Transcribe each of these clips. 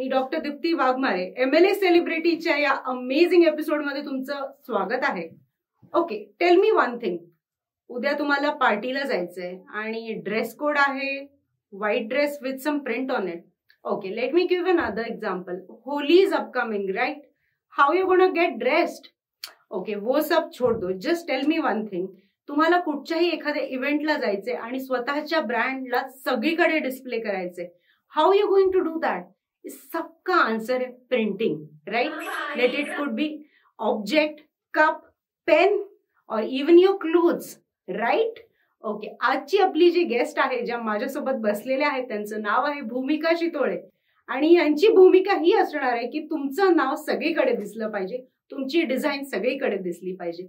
मी doctor Dipti Waghmare, MLA सेलिब्रिटीच्या या amazing एपिसोडमध्ये तुमचं स्वागत आहे. Okay, tell me one thing. उद्या तुम्हाला पार्टीला जायचंय आणि ड्रेस कोड आहे white dress with some print on it. Okay, let me give another example. Holi is upcoming, right? How you gonna get dressed? Okay, वो सब छोड़ दो. Just tell me one thing. तुम्हाला कुठच्याही एखाद्या इव्हेंटला जायचंय आणि स्वतःच्या ब्रँडला सगळीकडे डिस्प्ले करायचंय. How you going to do that? सबका आंसर है printing, right? Let it could be object, cup, pen और even your clothes, right? Okay, आजची आपली जी गेस्ट आहे, ज्या माझ्यासोबत बसलेल्या आहेत, त्यांचं नाव आहे भूमिका चितोळे. आणि यांची भूमिका ही असणार आहे की तुमचं नाव सगळीकडे दिसलं पाहिजे, तुमची डिझाईन सगळीकडे दिसली पाहिजे.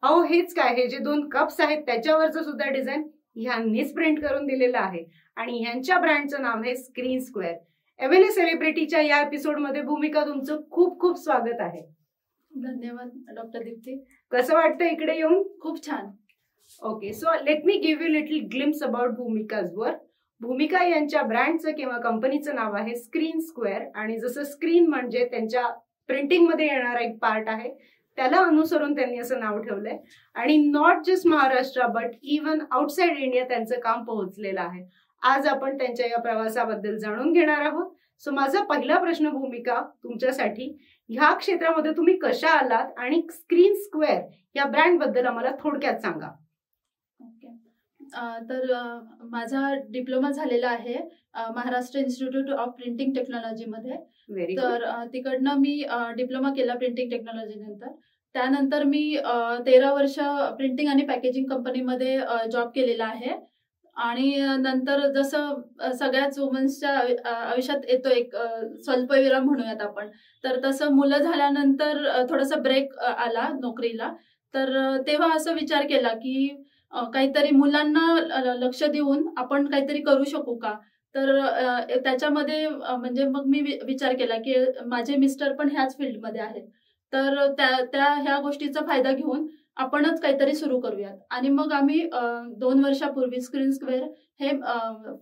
अहो, हेच काय, हे जे 2 कप्स आहेत त्याच्यावरचं सुद्धा डिझाईन ह्यांनीच प्रिंट करून दिलेलं आहे. आणि ह्यांच्या ब्रँडचं नाव आहे स्क्रीन स्क्वेअर. MLA सेलिब्रिटीच्या या एपिसोडमध्ये भूमिका, तुमचं खूप खूप स्वागत आहे. धन्यवाद डॉक्टर दीप्ती. कसं वाटतं इकडे येऊन? खूप छान. Okay, so let me give you little glimpse about Bhumika's work. Bhumika यांच्या ब्रँडचं किंवा कंपनीचं नाव आहे स्क्रीन स्क्वेअर. आणि जसं स्क्रीन म्हणजे त्यांच्या प्रिंटिंग मध्ये येणारा एक पार्ट आहे, त्याला अनुसरून त्यांनी असं नाव ठेवलंय. आणि not just Maharashtra but even outside India त्यांचं काम पोहोचलेलं आहे. आज आपण त्यांच्या या प्रवासाबद्दल जाणून घेणार आहोत. सो माझा पहिला प्रश्न भूमिका तुमच्यासाठी, ह्या क्षेत्रामध्ये तुम्ही कशा आलात आणि स्क्रीन स्क्वेअर या ब्रँड बद्दल आम्हाला थोडक्यात सांगा. ओके, तर माझा डिप्लोमा झालेला आहे Maharashtra institute of printing technology मध्ये. तर तिकडनं मी डिप्लोमा केला प्रिंटिंग टेक्नॉलॉजी नंतर. त्यानंतर मी 13 वर्ष प्रिंटिंग आणि पॅकेजिंग कंपनीमध्ये जॉब केलेला आहे. आणि नंतर जसं सगळ्याच वुमन्सच्या आयुष्यात येतो एक स्वल्पविराम म्हणूयात आपण, तर तसं मुलं झाल्यानंतर थोडासा ब्रेक आला नोकरीला. तर तेव्हा असं विचार केला की काहीतरी मुलांना लक्ष देऊन आपण काहीतरी करू शकू का. तर त्याच्यामध्ये म्हणजे मग मी विचार केला की माझे मिस्टर पण ह्याच फील्डमध्ये आहेत, तर त्या ह्या गोष्टीचा फायदा घेऊन आपणच काहीतरी सुरू करूयात. आणि मग आम्ही 2 वर्षापूर्वी स्क्रीन स्क्वेअर हे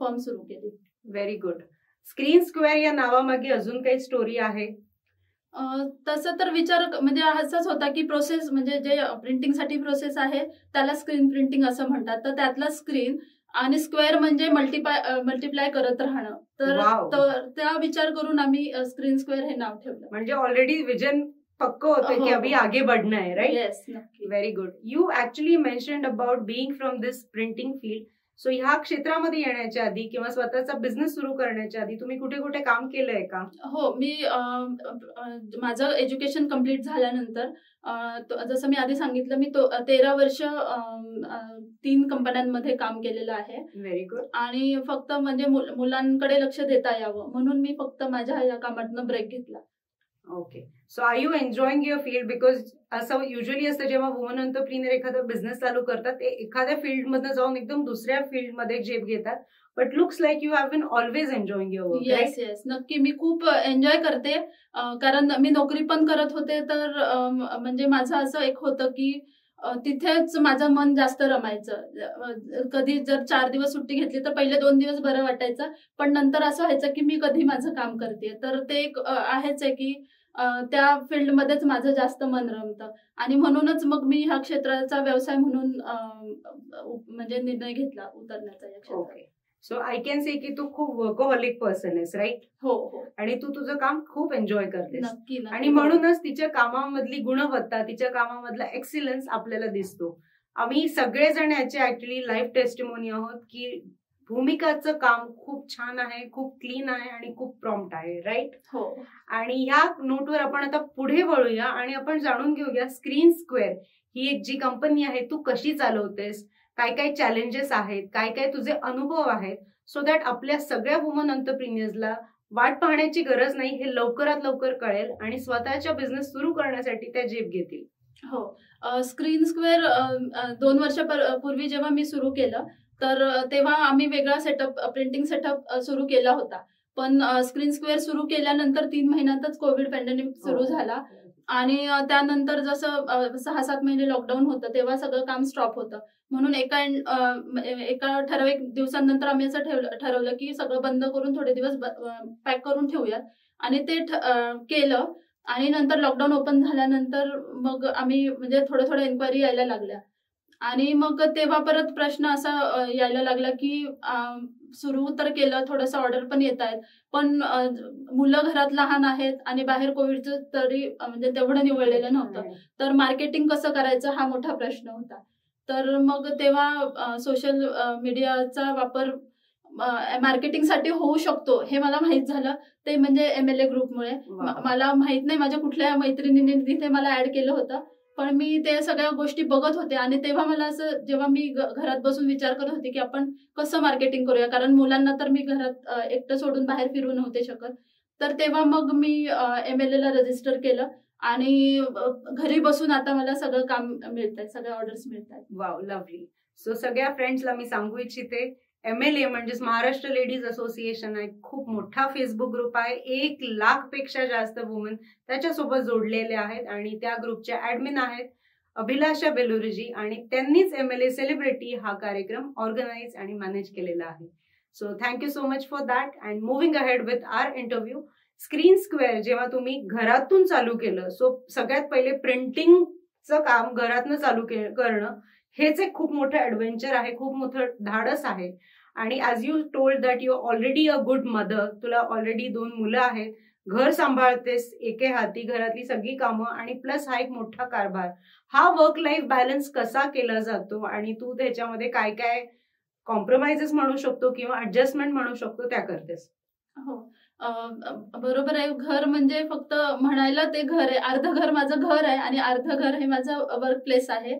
फर्म सुरू केली. Very good. स्क्रीन स्क्वेअर या नावामागे अजून काही स्टोरी आहे? तसं तर विचार म्हणजे असाच होता की प्रोसेस म्हणजे जे प्रिंटिंगसाठी प्रोसेस आहे त्याला स्क्रीन प्रिंटिंग असं म्हणतात. तर त्यातला स्क्रीन आणि स्क्वेअर म्हणजे मल्टिप्लाय करत राहणं. तर त्या विचार करून आम्ही स्क्रीन स्क्वेअर हे नाव ठेवलं. म्हणजे ऑलरेडी विजन पक्क होतं की अभी आगे बढ़ना है, राइट? येस, नक्की. Very good. You actually mentioned about being from this printing field. So ह्या क्षेत्रामध्ये येण्याच्या आधी किंवा स्वतःचा बिझनेस सुरू करण्याच्या आधी तुम्ही कुठे कुठे काम केलंय का? हो, मी माझं एज्युकेशन कम्प्लीट झाल्यानंतर जसं मी आधी सांगितलं, मी 13 वर्ष 3 कंपन्यांमध्ये काम केलेलं आहे. Very good. आणि फक्त म्हणजे मुलांकडे लक्ष देता यावं म्हणून मी फक्त माझ्या या कामातनं ब्रेक घेतला. Okay, so are you enjoying your field? Because असं युजली असतं जेव्हा वुमन एंटरप्रिनर एखादा बिझनेस चालू करतात, ते एखाद्या फील्डमधनं जाऊन एकदम दुसऱ्या फील्डमध्ये झेप घेतात. But looks like you have been always enjoying your work. Yes yes, नक्की. मी खूप एन्जॉय करते, कारण मी नोकरी पण करत होते. तर म्हणजे माझं असं एक होतं की तिथेच माझं मन जास्त रमायचं. कधी जर 4 दिवस सुट्टी घेतली तर पहिले 2 दिवस बरं वाटायचं, पण नंतर असं व्हायचं की मी कधी माझं काम करते. तर ते एक आहेच आहे की त्या फील्डमध्येच माझं जास्त मन रमतं. आणि म्हणूनच मग मी ह्या क्षेत्राचा व्यवसाय म्हणून म्हणजे निर्णय घेतला उतरण्याचा या क्षेत्रात. Okay, so I can say की तू खूप वर्कहोलिक पर्सन आहेस, राईट? हो हो. आणि तू तुझं काम खूप एन्जॉय करतेस. नक्की. आणि म्हणूनच तिच्या कामामधली गुणवत्ता, तिच्या कामामधला एक्सिलन्स आपल्याला दिसतो. आम्ही सगळेजण याचे ऍक्च्युली लाईव्ह टेस्टिमोनी आहोत की भूमिकाचं काम खूप छान आहे, खूप क्लीन आहे आणि खूप प्रॉम्प्ट आहे, राईट? हो. आणि ह्या नोटवर आपण आता पुढे वळूया आणि आपण जाणून घेऊया स्क्रीन स्क्वेअर ही एक जी कंपनी आहे तू कशी चालवतेस, काय काय चॅलेंजेस आहेत, काय काय तुझे अनुभव आहेत, सो दॅट आपल्या सगळ्या वुमन एंटरप्रिन्युअर्सला वाट पाहण्याची गरज नाही, हे लवकरात लवकर कळेल आणि स्वतःच्या बिझनेस सुरू करण्यासाठी त्या झेप घेतील. हो, स्क्रीन स्क्वेअर 2 वर्षापूर्वी जेव्हा मी सुरू केलं तर तेव्हा आम्ही वेगळा सेटअप, प्रिंटिंग सेटअप सुरू केला होता. पण स्क्रीन स्क्वेअर सुरू केल्यानंतर 3 महिन्यातच कोविड पॅन्डेमिक सुरू झाला. आणि त्यानंतर जसं 6-7 महिने लॉकडाऊन होतं तेव्हा सगळं काम स्टॉप होतं. म्हणून एका ठराविक दिवसांनंतर आम्ही असं ठरवलं की सगळं बंद करून थोडे दिवस पॅक करून ठेवूयात आणि ते केलं. आणि नंतर लॉकडाऊन ओपन झाल्यानंतर मग आम्ही म्हणजे थोड्या एन्क्वायरी यायला लागल्या. आणि मग तेव्हा परत प्रश्न असा यायला लागला की सुरू तर केलं, थोडंसं ऑर्डर पण येत आहेत, पण मुलं घरात लहान आहेत आणि बाहेर कोविडचं तरी म्हणजे तेवढं निवडलेलं नव्हतं. तर मार्केटिंग कसं करायचं हा मोठा प्रश्न होता. तर मग तेव्हा सोशल मीडियाचा वापर मार्केटिंगसाठी होऊ शकतो हे मला माहित झालं, ते म्हणजे MLA ग्रुपमुळे. मला माहित नाही माझ्या कुठल्या मैत्रिणीने तिथे मला ऍड केलं होतं, पण मी ते सगळ्या गोष्टी बघत होते. आणि तेव्हा मला असं, जेव्हा मी घरात बसून विचार करत होते की आपण कसं मार्केटिंग करूया, कारण मुलांना तर मी घरात एकटं सोडून बाहेर फिरू नव्हते शकत. तर तेव्हा मग मी MLA ला रजिस्टर केलं आणि घरी बसून आता मला सगळं काम मिळतंय, सगळ्या ऑर्डर्स मिळतात. Wow, lovely. सो सगळ्या फ्रेंड्सला मी सांगू इच्छिते, MLA म्हणजेच महाराष्ट्र लेडीज असोसिएशन आहे, खूप मोठा फेसबुक ग्रुप आहे. 1,00,000 पेक्षा जास्त वुमन त्याच्यासोबत जोडलेले आहेत आणि त्या ग्रुपच्या ऍडमिन आहेत अभिलाषा बेलुरीजी, आणि त्यांनीच MLA सेलिब्रिटी हा कार्यक्रम ऑर्गनाइज आणि मॅनेज केलेला आहे. So thank you so much for that. And moving ahead with our interview, screen square जेव्हा तुम्ही घरातून चालू केलं, सो सगळ्यात पहिले प्रिंटिंगचं काम घरातनं चालू करणं हेच एक खूप मोठं ऍडव्हेंचर आहे, खूप मोठं धाडस आहे. आणि as you told that you already a good mother, तुला ऑलरेडी 2 मुलं आहेत, घर सांभाळतेस एके हाती, घरातली सगळी कामं, आणि प्लस हा एक मोठा कारभार. हा वर्क लाईफ बॅलन्स कसा केला जातो आणि तू त्याच्यामध्ये काय काय कॉम्प्रोमाइजेस म्हणू शकतो किंवा ऍडजस्टमेंट म्हणू शकतो त्या करतेस? हो, बरोबर आहे. घर म्हणजे फक्त म्हणायला ते घर आहे, अर्ध घर माझं घर आहे आणि अर्ध घर हे माझं वर्क प्लेस आहे.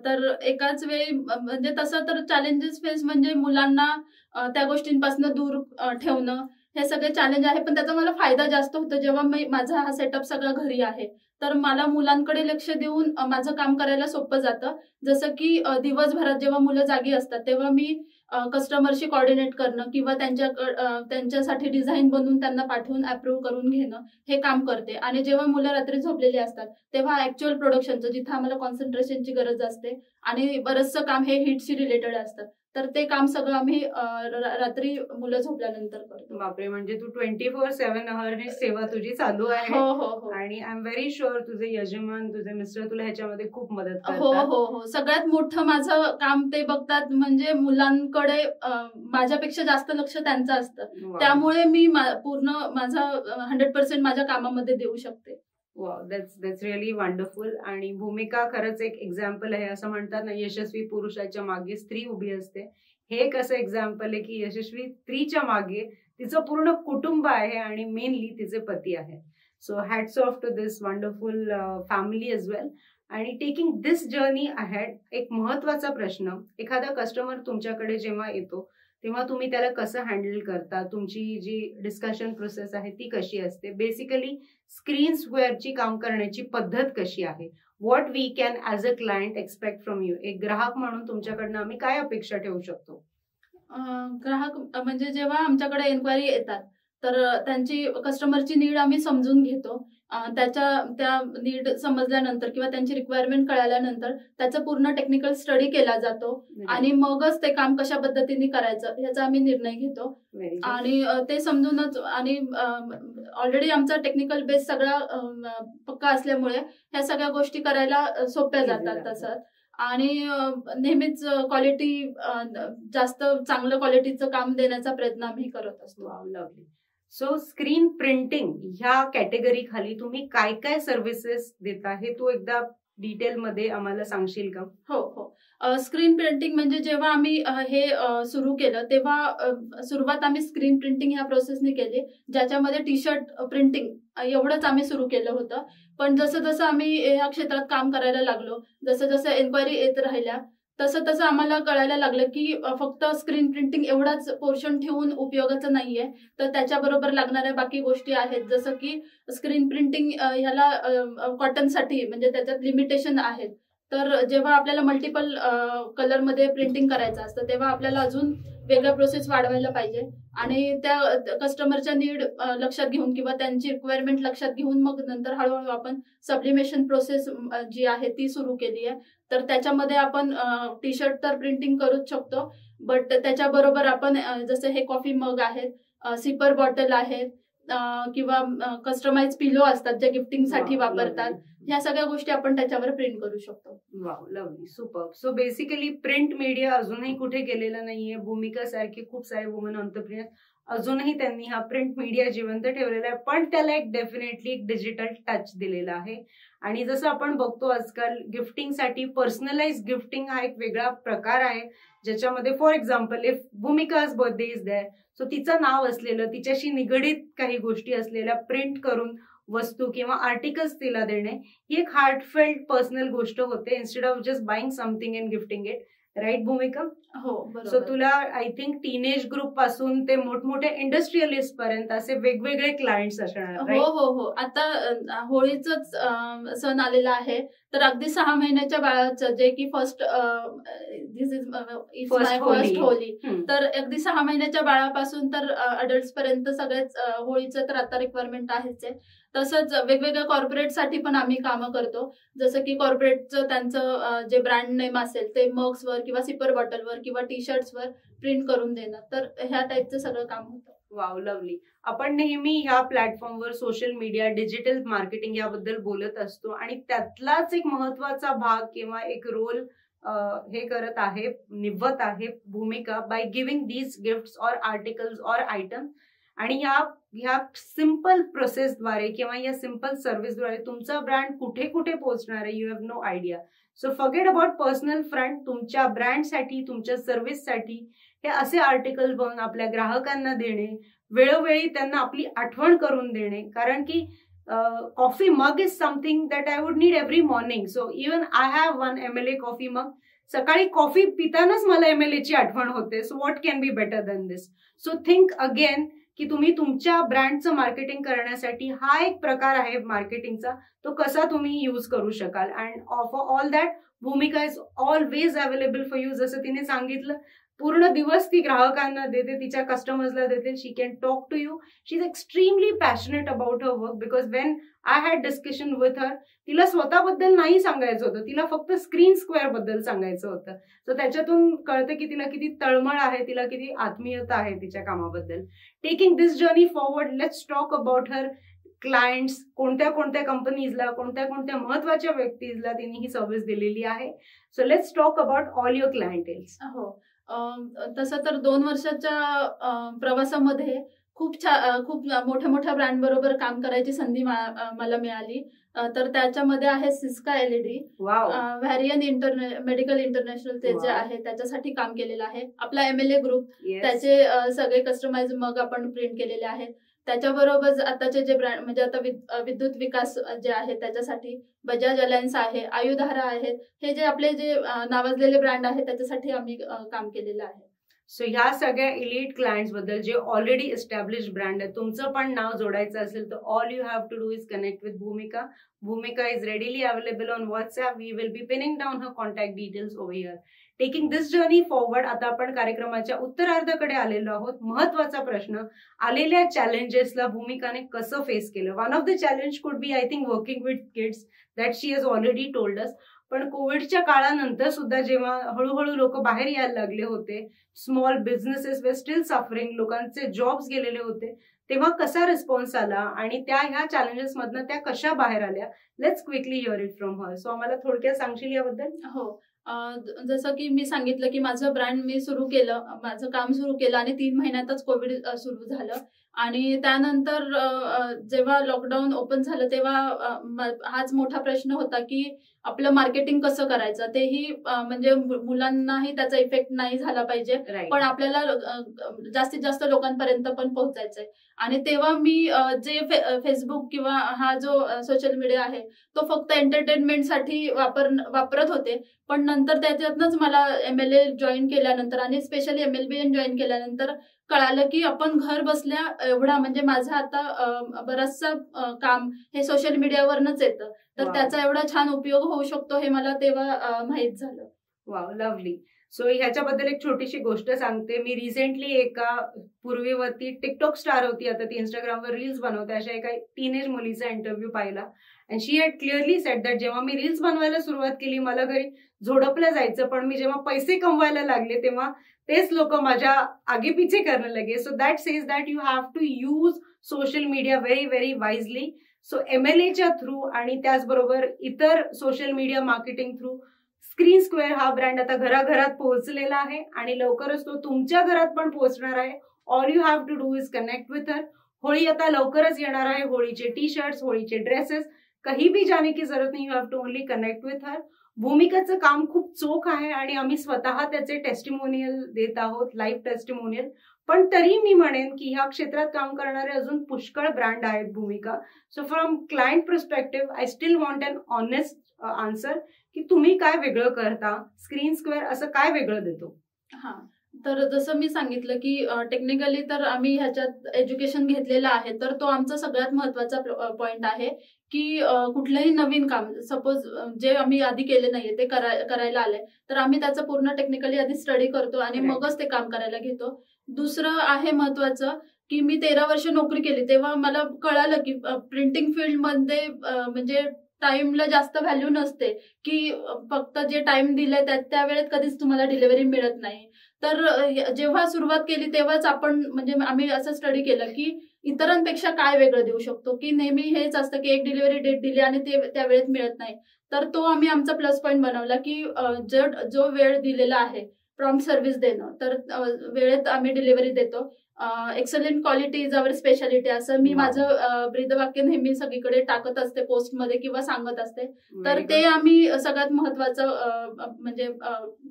तर एकाच वेळी म्हणजे तसं तर चॅलेंजेस फेस म्हणजे मुलांना त्या गोष्टींपासून दूर ठेवणं, हे सगळे चॅलेंज आहे. पण त्याचा मला फायदा जास्त होतो जेव्हा माझा हा सेटअप सगळा घरी आहे, तर मला मुलांकडे लक्ष देऊन माझं काम करायला सोपं जातं. जसं की दिवसभरात जेव्हा मुलं जागी असतात तेव्हा मी कस्टमरशी कोऑर्डिनेट करणं किंवा त्यांच्यासाठी डिझाईन बनवून त्यांना पाठवून अप्रूव्ह करून घेणं, हे काम करते. आणि जेव्हा मुलं रात्री झोपलेली असतात तेव्हा ऍक्च्युअल प्रोडक्शनचं, जिथं आम्हाला कॉन्सन्ट्रेशनची गरज असते आणि बरंचसं काम हे हिटशी रिलेटेड असतं, तर ते काम सगळं आम्ही रात्री मुलं झोपल्यानंतर करतो. बापरे, म्हणजे तू 24/7 ही सेवा तुझी चालू आहे. हो हो हो. आणि आय एम व्हेरी शुअर तुझे यजमान, तुझे मिस्टर तुला ह्याच्यामध्ये खूप मदत करतात. हो हो हो, सगळ्यात मोठं माझं काम ते बघतात. म्हणजे मुलांकडे माझ्यापेक्षा जास्त लक्ष त्यांचं असतं, त्यामुळे मी पूर्ण माझा 100% माझ्या कामामध्ये देऊ शकते. Wow, that's really wonderful. आणि भूमिका खरंच एक एक्झाम्पल आहे. असं म्हणतात ना, यशस्वी पुरुषाच्या मागे स्त्री उभी असते. हे एक असं एक्झाम्पल आहे की यशस्वी स्त्रीच्या मागे तिचं पूर्ण कुटुंब आहे आणि मेनली तिचे पती आहे. So hats off to this wonderful family as well. आणि टेकिंग दिस जर्नी अहेड, एक महत्वाचा प्रश्न, एखादा कस्टमर तुमच्याकडे जेव्हा येतो तेव्हा तुम्ही त्याला कसं हँडल करता, तुमची जी डिस्कशन प्रोसेस आहे ती कशी असते, बेसिकली स्क्रीन स्क्वेअरची काम करण्याची पद्धत कशी आहे, what we can as a client expect from you, एक ग्राहक म्हणून तुमच्याकडनं आम्ही काय अपेक्षा ठेवू शकतो? ग्राहक म्हणजे जेव्हा आमच्याकडे एन्क्वायरी येतात तर त्यांची कस्टमरची नीड आम्ही समजून घेतो. त्या नीड समजल्यानंतर किंवा त्यांची रिक्वायरमेंट कळाल्यानंतर त्याचा पूर्ण टेक्निकल स्टडी केला जातो आणि मगच ते काम कशा पद्धतीने करायचं याचा आम्ही निर्णय घेतो. आणि ते समजूनच, आणि ऑलरेडी आमचा टेक्निकल बेस सगळा पक्का असल्यामुळे ह्या सगळ्या गोष्टी करायला सोप्या जातात. तसंच आणि नेहमीच क्वालिटी, जास्त चांगलं क्वालिटीचं काम देण्याचा प्रयत्न आम्ही करत असतो. लवली. सो स्क्रीन प्रिंटिंग ह्या कॅटेगरी खाली तुम्ही काय काय सर्व्हिसेस देता हे तू एकदा डिटेल मध्ये आम्हाला सांगशील का? हो हो. स्क्रीन प्रिंटिंग म्हणजे जेव्हा आम्ही हे सुरू केलं तेव्हा सुरुवात आम्ही स्क्रीन प्रिंटिंग ह्या प्रोसेसने केली, ज्याच्यामध्ये टी शर्ट प्रिंटिंग एवढंच आम्ही सुरू केलं होतं. पण जसं जसं आम्ही ह्या क्षेत्रात काम करायला लागलो, जसं जसं एन्क्वायरी येत राहिल्या, तसं तसं आम्हाला कळायला लागलं की फक्त स्क्रीन प्रिंटिंग एवढाच पोर्शन ठेवून उपयोगाचं नाहीये, तर त्याच्याबरोबर लागणाऱ्या बाकी गोष्टी आहेत. जसं की स्क्रीन प्रिंटिंग ह्याला कॉटनसाठी म्हणजे त्याच्यात लिमिटेशन आहेत. तर जेव्हा आपल्याला मल्टिपल कलरमध्ये प्रिंटिंग करायचं असतं तेव्हा आपल्याला अजून वेगळा प्रोसेस वाढवायला पाहिजे आणि त्या कस्टमरच्या नीड लक्षात घेऊन किंवा त्यांची रिक्वायरमेंट लक्षात घेऊन मग नंतर हळूहळू आपण सब्लिमेशन प्रोसेस जी आहे ती सुरू केली आहे. तर त्याच्यामध्ये आपण टी शर्ट तर प्रिंटिंग करूच शकतो, बट त्याच्याबरोबर आपण जसे हे कॉफी मग आहेत, सिपर बॉटल आहेत, किंवा कस्टमाइज पिलो असतात ज्या गिफ्टिंगसाठी वापरतात, ह्या सगळ्या गोष्टी आपण त्याच्यावर प्रिंट करू शकतो. Wow, lovely, super. So basically print media अजूनही कुठे गेलेला नाहीये. भूमिका सारखे खूप सारे वुमन एंटरप्रेन्योर अजूनही त्यांनी हा प्रिंट मीडिया जिवंत ठेवलेला आहे, पण त्याला एक डेफिनेटली एक डिजिटल टच दिलेला आहे. आणि जसं आपण बघतो आजकाल गिफ्टिंगसाठी पर्सनलाइज गिफ्टिंग हा एक वेगळा प्रकार आहे, ज्याच्यामध्ये for example if Bhumika's birthday is there, so तिचं नाव असलेलं, तिच्याशी निगडीत काही गोष्टी असलेल्या प्रिंट करून वस्तू किंवा आर्टिकल्स तिला देणे, ही एक हार्टफेल्ट पर्सनल गोष्ट होते, instead of just buying something and gifting it. Right Bhumika? हो, सो तुला आय थिंक टीनेज ग्रुप पासून ते मोठमोठे इंडस्ट्रियलिस्ट पर्यंत असे वेगवेगळे क्लायंट्स असणार. हो हो हो. आता होळीच सण आलेला आहे, तर अगदी 6 महिन्याच्या बाळाचं, जे की फर्स्ट होळी, तर अगदी 6 महिन्याच्या बाळापासून तर अडल्ट पर्यंत सगळ्याच होळीचं तर आता रिक्वायरमेंट आहेच आहे. तसंच वेगवेगळ्या कॉर्पोरेटसाठी पण आम्ही कामं करतो, जसं की कॉर्पोरेटचं त्यांचं जे ब्रँड नेम असेल ते मग्सवर किंवा सिपर बॉटलवर किंवा टी शर्ट्सवर प्रिंट करून देणं, तर ह्या टाईपचं सगळं काम होतं. Wow, lovely. आपण नेहमी ह्या प्लॅटफॉर्मवर सोशल मीडिया, डिजिटल मार्केटिंग याबद्दल बोलत असतो, आणि त्यातलाच एक महत्वाचा भाग किंवा एक रोल हे करत आहे, निभवत आहे भूमिका, by giving these gifts or articles or item. आणि ह्या सिम्पल प्रोसेसद्वारे किंवा या सिम्पल सर्व्हिसद्वारे तुमचा ब्रँड कुठे कुठे पोहोचणार आहे, you have no idea. So forget about personal front, तुमच्या ब्रँडसाठी, तुमच्या सर्व्हिससाठी हे असे आर्टिकल बनवून आपल्या ग्राहकांना देणे, वेळोवेळी त्यांना आपली आठवण करून देणे. कारण की coffee mug is something that I would need every morning. So even I have one MLA coffee mug. सकाळी कॉफी पितानाच मला MLA ची आठवण होते. So what can be better than this? So think again की तुम्ही तुमच्या ब्रँडचं मार्केटिंग करण्यासाठी हा एक प्रकार आहे मार्केटिंगचा, तो कसा तुम्ही यूज करू शकाल. अँड फॉर ऑल दॅट भूमिका is always available for you. जसं तिने सांगितलं, पूर्ण दिवस ती ग्राहकांना देते, तिच्या कस्टमर्सला देते. She can talk to you. She is extremely passionate about her work, because when I had discussion with her, तिला स्वतःबद्दल नाही सांगायचं होतं, तिला फक्त स्क्रीन स्क्वेअर बद्दल सांगायचं होतं. सो त्याच्यातून कळतं की तिला किती तळमळ आहे, तिला किती आत्मीयता आहे तिच्या कामाबद्दल. Taking this journey forward, let's talk about her clients, कोणत्या कोणत्या कंपनीजला, कोणत्या कोणत्या महत्वाच्या व्यक्तीजला तिने ही सर्व्हिस दिलेली आहे. So let's talk about all your clienteles. हो, तसं तर 2 वर्षाच्या प्रवासामध्ये खूप मोठ्या मोठ्या ब्रँड बरोबर काम करायची संधी मला मिळाली. तर त्याच्यामध्ये आहे सिस्का LED, व्हॅरियन मेडिकल इंटरनॅशनल, ते जे आहे त्याच्यासाठी काम केलेलं आहे. आपला MLA ग्रुप, त्याचे सगळे कस्टमाइज मग आपण प्रिंट केलेले आहेत. त्याच्याबरोबर आताचे जे ब्रँड, म्हणजे आता विद्युत विकास जे आहे त्याच्यासाठी बजाज अलायन्स आहे, आयुधारा आहेत, हे जे आपले जे नावाजलेले ब्रँड आहेत त्याच्यासाठी आम्ही काम केलेलं आहे. सो ह्या सगळ्या इलीट क्लायंट्स बद्दल, जे ऑलरेडी एस्टॅब्लिश ब्रँड आहे, तुमचं पण नाव जोडायचं असेल तर all you have to do is connect with Bhumika. Bhumika is readily available on WhatsApp. We will be pinning down her contact details over here. Taking this journey forward, आता आपण कार्यक्रमाच्या उत्तरार्धाकडे आलेलो आहोत. महत्वाचा प्रश्न, आलेल्या चॅलेंजेसला भूमिकाने कसं फेस केलं. One of the challenge could be I think working with kids, that she has already told us. पण कोविडच्या काळानंतर सुद्धा जेव्हा हळूहळू लोक बाहेर यायला लागले होते, स्मॉल बिझनेसेस वर स्टील सफरिंग, लोकांचे जॉब्स गेलेले होते, तेव्हा कसा रिस्पॉन्स आला आणि ह्या चॅलेंजेस मधनं त्या कशा बाहेर आल्या. Let's quickly here it from her. So आम्हाला थोडक्यात सांगशील याबद्दल? हो, जसं की मी सांगितलं की माझं ब्रँड मी सुरू केलं, माझं काम सुरू केलं आणि 3 महिन्यातच कोविड सुरू झालं. आणि त्यानंतर जेव्हा लॉकडाऊन ओपन झालं तेव्हा हाच मोठा प्रश्न होता की आपलं मार्केटिंग कसं करायचं. तेही म्हणजे मुलांनाही त्याचा इफेक्ट नाही झाला पाहिजे, पण आपल्याला जास्तीत जास्त लोकांपर्यंत पण पोहोचायचंय. आणि तेव्हा मी जे फेसबुक किंवा हा जो सोशल मीडिया आहे तो फक्त एंटरटेनमेंटसाठी वापरत होते. पण नंतर त्याच्यातनंच मला MLA जॉईन केल्यानंतर आणि स्पेशली MLBN जॉईन केल्यानंतर कळालं की आपण घर बसल्या एवढा, म्हणजे माझा आता बराचसा काम हे सोशल मीडियावरनच येतं, तर त्याचा एवढा छान उपयोग होऊ शकतो हे मला तेव्हा माहित झालं. Wow, lovely. सो ह्याच्याबद्दल एक छोटीशी गोष्ट सांगते. मी रिसेंटली एका पूर्वीवरती टिकटॉक स्टार होती, आता ती इंस्टाग्रामवर रील्स बनवते, अशा एका टीनेज मुलीचा इंटरव्ह्यू पाहिला. And she had clearly sed that जेव्हा मी रील्स बनवायला सुरुवात केली मला घरी झोडपलं जायचं, पण मी जेव्हा पैसे कमवायला लागले तेव्हा तेच लोक माझ्या आगेपिछे करणं लगे. So that says that you have to use social media very very wisely. So MLAच्या थ्रू आणि त्याचबरोबर इतर social media marketing through Screen Square हा ब्रँड आता घराघरात पोहोचलेला आहे आणि लवकरच तो तुमच्या घरात पण पोहोचणार आहे. All you have to do is connect with her. Holi आता लवकरच येणार आहे. होळीचे टी-शर्ट्स, होळीचे ड्रेसेस, कहीं भी जाने की जरूरत नहीं. You have to only connect with her. भूमिकाचं काम खूप चोख आहे आणि आम्ही स्वतः त्याचे टेस्टिमोनियल देत आहोत, लाईव्ह टेस्टिमोनियल. पण तरी मी म्हणेन की ह्या क्षेत्रात काम करणारे अजून पुष्कळ ब्रँड आहेत Bhumika. So from client perspective I still want an honest answer की तुम्ही काय वेगळं करता, स्क्रीन स्क्वेअर असं काय वेगळं देतो? हा, तर जसं मी सांगितलं की टेक्निकली तर आम्ही ह्याच्यात एज्युकेशन घेतलेलं आहे, तर तो आमचा सगळ्यात महत्वाचा पॉइंट आहे की कुठलंही नवीन काम, सपोज जे आम्ही आधी केले नाहीये ते करायला आलंय, तर आम्ही त्याचं पूर्ण टेक्निकली आधी स्टडी करतो आणि मगच ते काम करायला घेतो. दुसरं आहे महत्वाचं की मी 13 वर्ष नोकरी केली तेव्हा मला कळालं की प्रिंटिंग फील्डमध्ये म्हणजे टाइमला जास्त व्हॅल्यू नसते, की फक्त जे टाइम दिलंय त्या वेळेत कधीच तुम्हाला डिलिव्हरी मिळत नाही. तर जेव्हा सुरुवात केली तेव्हाच म्हणजे आम्ही असं स्टडी केलं की इतरांपेक्षा काय वेगळं देऊ शकतो, की नेहमी हेच असतं की एक डिलिव्हरी डेट दिली आणि ते त्या वेळेत मिळत नाही. तर तो आम्ही आमचा प्लस पॉईंट बनवला की जो वेळ दिलेला आहे प्रॉम्प्ट सर्व्हिस देणं, तर वेळेत आम्ही डिलिव्हरी देतो. Excellent quality is our speciality असं मी माझं ब्रीदवाक्य नेहमी सगळीकडे टाकत असते, पोस्टमध्ये किंवा सांगत असते. तर ते आम्ही सगळ्यात महत्वाचं म्हणजे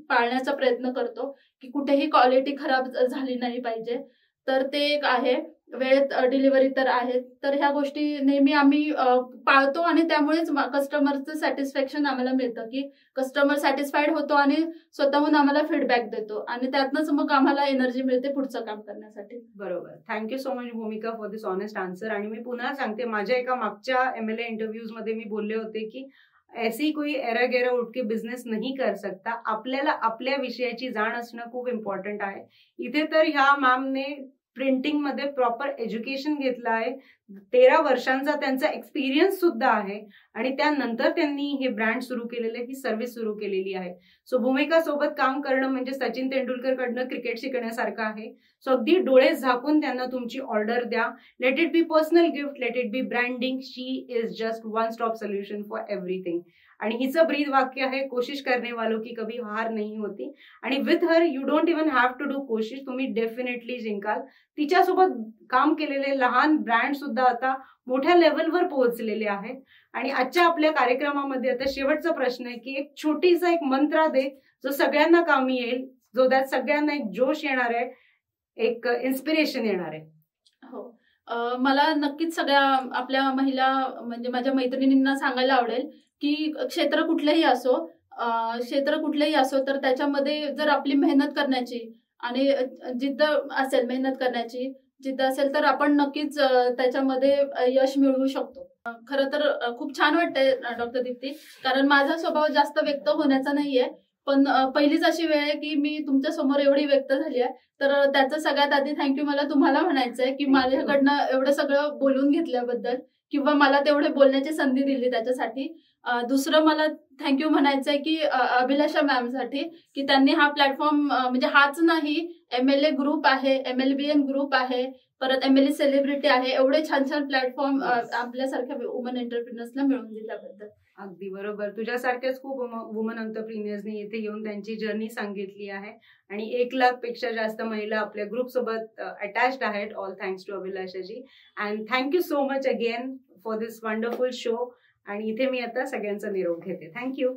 पाळण्याचा प्रयत्न करतो की कुठेही क्वालिटी खराब झाली नाही पाहिजे. तर ते एक आहे. वेळेत डिलिव्हरी तर आहे. तर ह्या गोष्टी नेहमी आम्ही पाळतो आणि त्यामुळेच कस्टमरचं सॅटिस्फॅक्शन आम्हाला मिळतं की कस्टमर सॅटिस्फाईड होतो आणि स्वतःहून आम्हाला फीडबॅक देतो आणि त्यातनंच मग आम्हाला एनर्जी मिळते पुढचं काम करण्यासाठी. बरोबर. थँक्यू सो मच भूमिका फॉर दिस ऑनेस्ट आन्सर. आणि मी पुन्हा सांगते, माझ्या एका मागच्या MLA इंटरव्ह्यूज मध्ये मी बोलले होते की ऐसी कोई एरा गेरा उठ के बिझनेस नहीं कर सकता. आपल्याला आपल्या विषयाची जाण असणं खूप इम्पॉर्टंट आहे. इथे तर ह्या मॅमने प्रिंटिंग मध्ये प्रॉपर एज्युकेशन घेतलं आहे. 13 वर्षांचा त्यांचा एक्सपिरियन्स सुद्धा आहे आणि त्यानंतर त्यांनी हे ब्रँड सुरू केलेले, ही सर्व्हिस सुरू केलेली आहे. सो भूमिका सोबत काम करणं म्हणजे सचिन तेंडुलकर कडनं क्रिकेट शिकण्यासारखं आहे. सो अगदी डोळे झाकून त्यांना तुमची ऑर्डर द्या. Let it be personal gift, let it be branding. She is just one stop solution for everything. आणि हिचं ब्रीद वाक्य आहे, कोशिश करने वालों की कभी हार नहीं होती. आणि with her you don't even have to do कोशिश, तुम्ही डेफिनेटली जिंकाल. तिच्यासोबत काम केलेले लहान ब्रँड सुद्धा आता मोठ्या लेवलवर पोहोचलेले आहेत. आणि आजच्या आपल्या कार्यक्रमामध्ये आता शेवटचा प्रश्न आहे की एक छोटीसा एक मंत्र दे जो सगळ्यांना कामी येईल, जो त्यात सगळ्यांना एक जोश येणार आहे, एक इन्स्पिरेशन येणार आहे. हो, मला नक्कीच सगळ्या आपल्या महिला म्हणजे माझ्या मैत्रिणींना सांगायला आवडेल की क्षेत्र कुठलंही असो तर त्याच्यामध्ये जर आपली मेहनत करण्याची आणि जिद्द असेल, तर आपण नक्कीच त्याच्यामध्ये यश मिळवू शकतो. खरं तर खूप छान वाटतंय डॉक्टर दीप्ती, कारण माझा स्वभाव जास्त व्यक्त होण्याचा नाहीये, पण पहिलीच अशी वेळ आहे की मी तुमच्या समोर एवढी व्यक्त झाली आहे. तर त्याचं सगळ्यात आधी थँक्यू मला तुम्हाला म्हणायचंय की माझ्याकडनं एवढं सगळं बोलून घेतल्याबद्दल किंवा मला तेवढे बोलण्याची संधी दिली त्याच्यासाठी. दुसरं मला थँक्यू म्हणायचंय की अभिलाषा मॅमसाठी की त्यांनी हा प्लॅटफॉर्म म्हणजे हाच नाही, MLA ग्रुप आहे, MLBN ग्रुप आहे, परत MLA सेलिब्रिटी आहे, एवढे छान छान प्लॅटफॉर्म आपल्यासारख्या वुमन एंटरप्रिनर्सला मिळवून दिल्याबद्दल. अगदी बरोबर. तुझ्यासारख्याच खूप वुमन एंटरप्रिनर्सनी इथे येऊन त्यांची जर्नी सांगितली आहे आणि 1 लाख पेक्षा जास्त महिला आपल्या ग्रुप सोबत अटॅच्ड आहेत. All thanks to Abhilashaji. And thank you so much again for this wonderful show. आणि इथे मी आता सगळ्यांचा निरोप घेते. थँक्यू.